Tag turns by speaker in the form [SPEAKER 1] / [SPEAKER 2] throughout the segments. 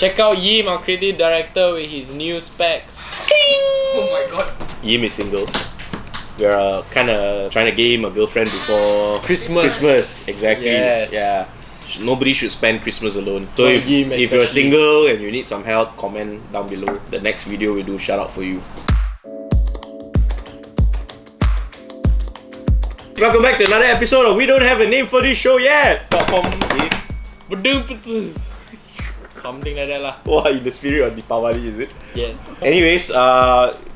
[SPEAKER 1] Check out Yim, our creative director, with his new specs.
[SPEAKER 2] Oh my god.
[SPEAKER 3] Yim is single. We're kind of trying to get him a girlfriend before
[SPEAKER 1] Christmas.
[SPEAKER 3] Exactly.
[SPEAKER 1] Yes.
[SPEAKER 3] Yeah. Nobody should spend Christmas alone. So
[SPEAKER 1] Not
[SPEAKER 3] if
[SPEAKER 1] him
[SPEAKER 3] you're
[SPEAKER 1] especially.
[SPEAKER 3] single and you need some help, comment down below. The next video we do shout out for you. Welcome back to another episode of We Don't Have a Name for This Show Yet. Platform is
[SPEAKER 1] Badum-patsus. Something like that lah.
[SPEAKER 3] wow, in the spirit of Deepavali, is it?
[SPEAKER 1] Yes.
[SPEAKER 3] Anyways,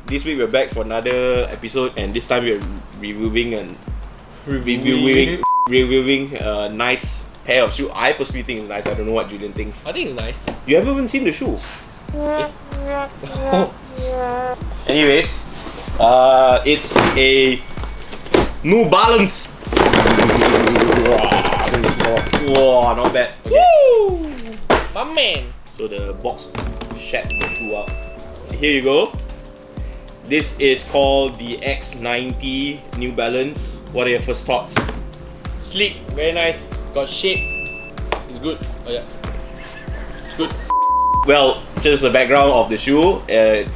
[SPEAKER 3] this week we're back for another episode, and this time we're reviewing a nice pair of shoes. I personally think it's nice. I don't know what Julian thinks.
[SPEAKER 1] I think it's nice.
[SPEAKER 3] You haven't even seen the shoe. Anyways, it's a New Balance. Wow, not bad. Okay.
[SPEAKER 1] Woo! My man.
[SPEAKER 3] So the box shat the shoe out. Here you go. This is called the X90 New Balance. What are your first thoughts?
[SPEAKER 1] Sleek, very nice. Got shape. It's good. Oh yeah. It's good.
[SPEAKER 3] Well, just the background of the shoe.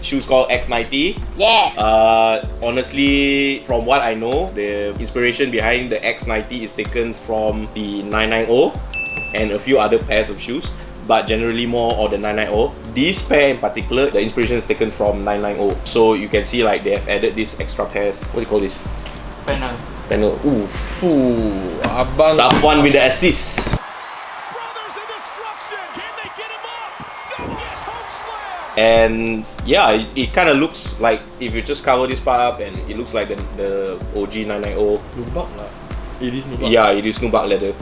[SPEAKER 3] Shoe's called X90.
[SPEAKER 4] Yeah.
[SPEAKER 3] Honestly, from what I know, the inspiration behind the X90 is taken from the 990 and a few other pairs of shoes, but generally more of the 990. This pair in particular, the inspiration is taken from 990. So you can see like they have added these extra pairs. What do you call this?
[SPEAKER 2] Penang.
[SPEAKER 3] Panel. Ooh.
[SPEAKER 1] Abang.
[SPEAKER 3] Safwan with the assist.
[SPEAKER 5] Brothers of destruction. Can they get him up? Yes, hook slam.
[SPEAKER 3] And yeah, it kind of looks like, if you just cover this part up, and it looks like the OG 990.
[SPEAKER 1] Nubak lah. It is nubak.
[SPEAKER 3] Yeah, it is Nubak leather.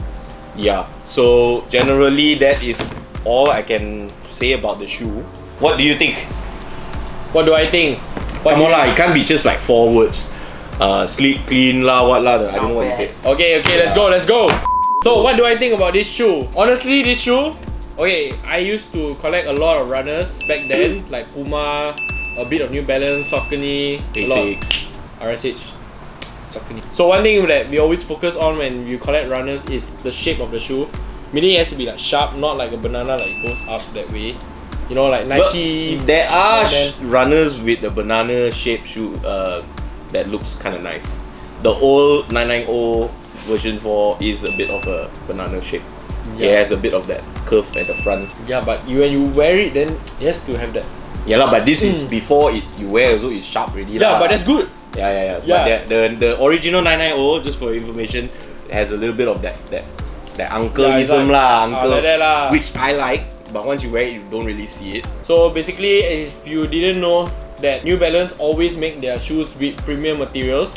[SPEAKER 3] Yeah. So generally that is all I can say about the shoe. What do you think?
[SPEAKER 1] What do I think?
[SPEAKER 3] Come on lah, it can't be just like 4 words. Sleek, clean lah, what lah. I don't know what you said.
[SPEAKER 1] Okay, let's go. So what do I think about this shoe? Honestly, this shoe, okay, I used to collect a lot of runners back then, like Puma, a bit of New Balance, Saucony, a lot.
[SPEAKER 3] Basics.
[SPEAKER 1] RSH, Saucony. So one thing that we always focus on when you collect runners is the shape of the shoe. Meaning it has to be like sharp, not like a banana, like it goes up that way. You know, like Nike.
[SPEAKER 3] But there are
[SPEAKER 1] and then-
[SPEAKER 3] runners with the banana shaped shoe that looks kind of nice. The old 990 version 4 is a bit of a banana shape.
[SPEAKER 1] Yeah.
[SPEAKER 3] It has a bit of that curve at the front.
[SPEAKER 1] Yeah, but when you wear it, then it has to have that.
[SPEAKER 3] Yeah lah, but this is before you wear also, it's sharp already
[SPEAKER 1] Yeah,
[SPEAKER 3] lah.
[SPEAKER 1] but that's good.
[SPEAKER 3] Yeah.
[SPEAKER 1] Yeah.
[SPEAKER 3] But the original 990, just for your information, has a little bit of that uncleism
[SPEAKER 1] Yeah,
[SPEAKER 3] lah, uncle,
[SPEAKER 1] like that lah.
[SPEAKER 3] which I like. But once you wear it, you don't really see it.
[SPEAKER 1] So basically, if you didn't know that New Balance always make their shoes with premium materials,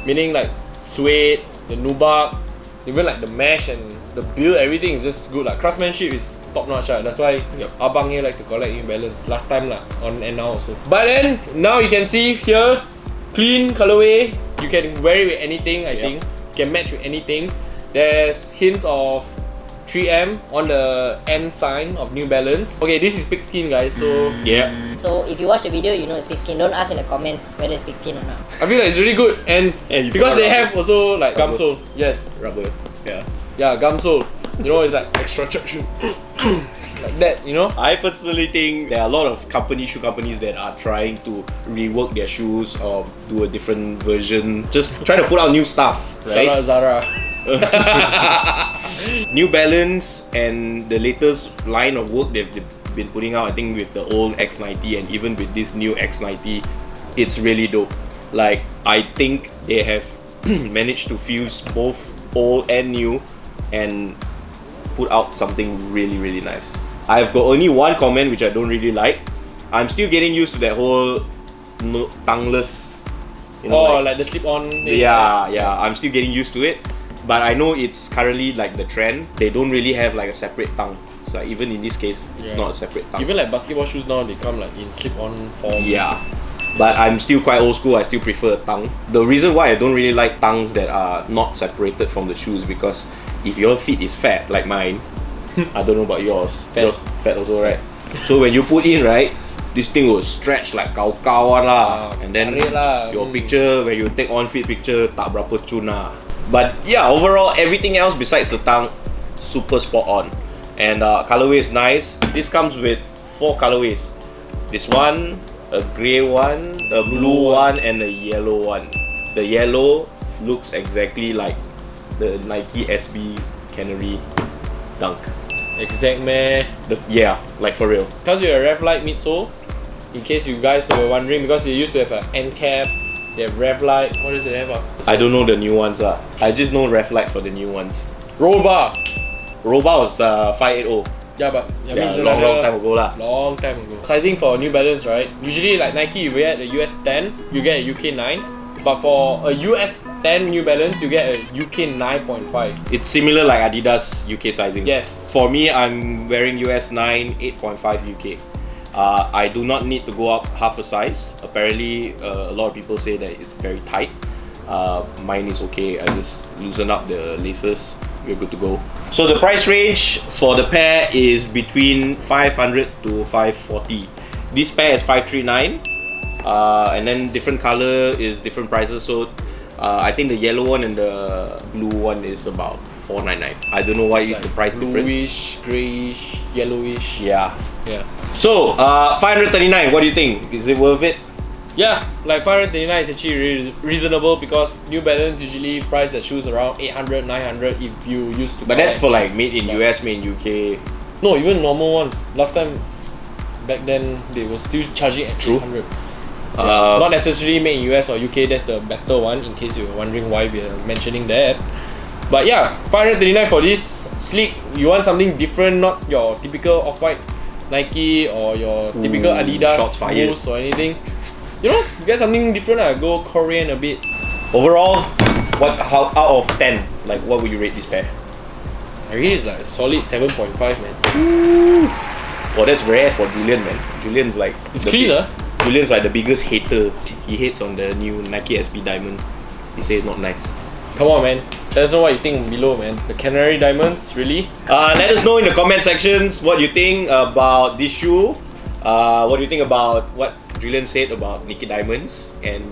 [SPEAKER 1] meaning like suede, the nubuck, even like the mesh and the build, everything is just good lah. Craftsmanship is top notch lah. That's why Abang here like to collect New Balance last time lah, on and now also. But then now you can see here, clean colorway. You can wear it with anything. I think can match with anything. There's hints of 3M on the N sign of New Balance. Okay, this is pigskin, guys. So
[SPEAKER 3] Yeah.
[SPEAKER 4] So if you watch the video, you know it's pigskin. Don't ask in the comments whether it's pigskin or not.
[SPEAKER 1] I feel like it's really good, and
[SPEAKER 3] And you
[SPEAKER 1] because
[SPEAKER 3] forgot
[SPEAKER 1] they
[SPEAKER 3] rubber.
[SPEAKER 1] have also like gum
[SPEAKER 3] Rubber.
[SPEAKER 1] sole. Yes,
[SPEAKER 3] Rubber. Yeah.
[SPEAKER 1] yeah, gum sole. You know, it's like extra traction, like that. You know.
[SPEAKER 3] I personally think there are a lot of shoe companies that are trying to rework their shoes or do a different version. Just trying to put out new stuff,
[SPEAKER 1] Shout out
[SPEAKER 3] right?
[SPEAKER 1] Zara.
[SPEAKER 3] New Balance and the latest line of work they've been putting out, I think with the old X90 and even with this new X90, it's really dope. Like, I think they have managed to fuse both old and new and put out something really, really nice. I've got only one comment which I don't really like. I'm still getting used to that whole tongueless, you know,
[SPEAKER 1] Like the slip-on.
[SPEAKER 3] yeah, I'm still getting used to it. But I know it's currently like the trend. They don't really have like a separate tongue. So even in this case, it's
[SPEAKER 1] Yeah.
[SPEAKER 3] not a separate tongue.
[SPEAKER 1] Even like basketball shoes now, they come like in slip-on form.
[SPEAKER 3] Yeah. But I'm still quite old school. I still prefer a tongue. The reason why I don't really like tongues that are not separated from the shoes, because if your feet is fat like mine, I don't know about yours.
[SPEAKER 1] Fat.
[SPEAKER 3] Yours fat also, right? So when you put in, right, this thing will stretch like kau-kauan lah. And then
[SPEAKER 1] tarik lah.
[SPEAKER 3] your picture, when you take on fit picture, tak berapa cun lah. But yeah, overall, everything else besides the tongue, super spot on. And colorway is nice. This comes with 4 colorways. This one, a grey one, a blue one, and a yellow one. The yellow looks exactly like the Nike SB Canary Dunk.
[SPEAKER 1] Exact meh.
[SPEAKER 3] Yeah, like for real.
[SPEAKER 1] Because you're a Revlite midsole, in case you guys were wondering, because they used to have an end cap, they have Revlite. What does it have?
[SPEAKER 3] I don't know the new ones. I just know Revlite for the new ones.
[SPEAKER 1] Roll bar.
[SPEAKER 3] Roba was 580.
[SPEAKER 1] Yeah, but
[SPEAKER 3] Yeah,
[SPEAKER 1] means
[SPEAKER 3] long
[SPEAKER 1] another
[SPEAKER 3] time ago lah.
[SPEAKER 1] long time ago. Sizing for New Balance, right? Usually like Nike, you get a US 10, you get a UK 9. But for a US 10 New Balance, you get a UK 9.5.
[SPEAKER 3] It's similar like Adidas UK sizing.
[SPEAKER 1] Yes.
[SPEAKER 3] For me, I'm wearing US 9 8.5 UK. I do not need to go up half a size. Apparently, a lot of people say that it's very tight. Mine is okay. I just loosen up the laces. We're good to go. So the price range for the pair is between 500 to 540. This pair is 539. And then different color is different prices. So I think the yellow one and the blue one is about 499. I don't know why
[SPEAKER 1] It's like
[SPEAKER 3] the price difference.
[SPEAKER 1] bluish, greyish, yellowish.
[SPEAKER 3] Yeah.
[SPEAKER 1] Yeah.
[SPEAKER 3] So 539. What do you think? Is it worth it?
[SPEAKER 1] Yeah, like 539 is actually reasonable because New Balance usually price their shoes around 800, 900 if you used to
[SPEAKER 3] But
[SPEAKER 1] buy.
[SPEAKER 3] that's for like made in US, made in UK.
[SPEAKER 1] No, even normal ones. Last time, back then, they were still charging at
[SPEAKER 3] True.
[SPEAKER 1] 800.
[SPEAKER 3] Uh,
[SPEAKER 1] Not necessarily made in US or UK, that's the better one in case you're wondering why we're mentioning that. But yeah, 539 for this sleek. You want something different, not your typical Off-White Nike or your typical Adidas
[SPEAKER 3] shots fired.
[SPEAKER 1] Boost or anything. You know, get something different, go Korean a bit.
[SPEAKER 3] Overall, how out of 10, like what would you rate this pair?
[SPEAKER 1] I really it's like a solid 7.5, man.
[SPEAKER 3] Well, that's rare for Julian, man. Julian's like
[SPEAKER 1] It's
[SPEAKER 3] the
[SPEAKER 1] cleaner.
[SPEAKER 3] Julian's like the biggest hater. He hates on the new Nike SB Diamond. He says it's not nice.
[SPEAKER 1] Come on, man. Let us know what you think below, man. The Canary Diamonds, really?
[SPEAKER 3] Let us know in the comment sections what you think about this shoe. What do you think about what Julian said about Nike Diamonds and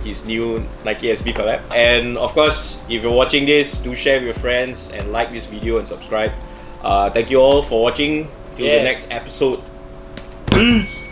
[SPEAKER 3] his new Nike SB collab? And of course, if you're watching this, do share with your friends and like this video and subscribe. Thank you all for watching. Till the
[SPEAKER 1] Yes.
[SPEAKER 3] next episode.
[SPEAKER 1] Peace!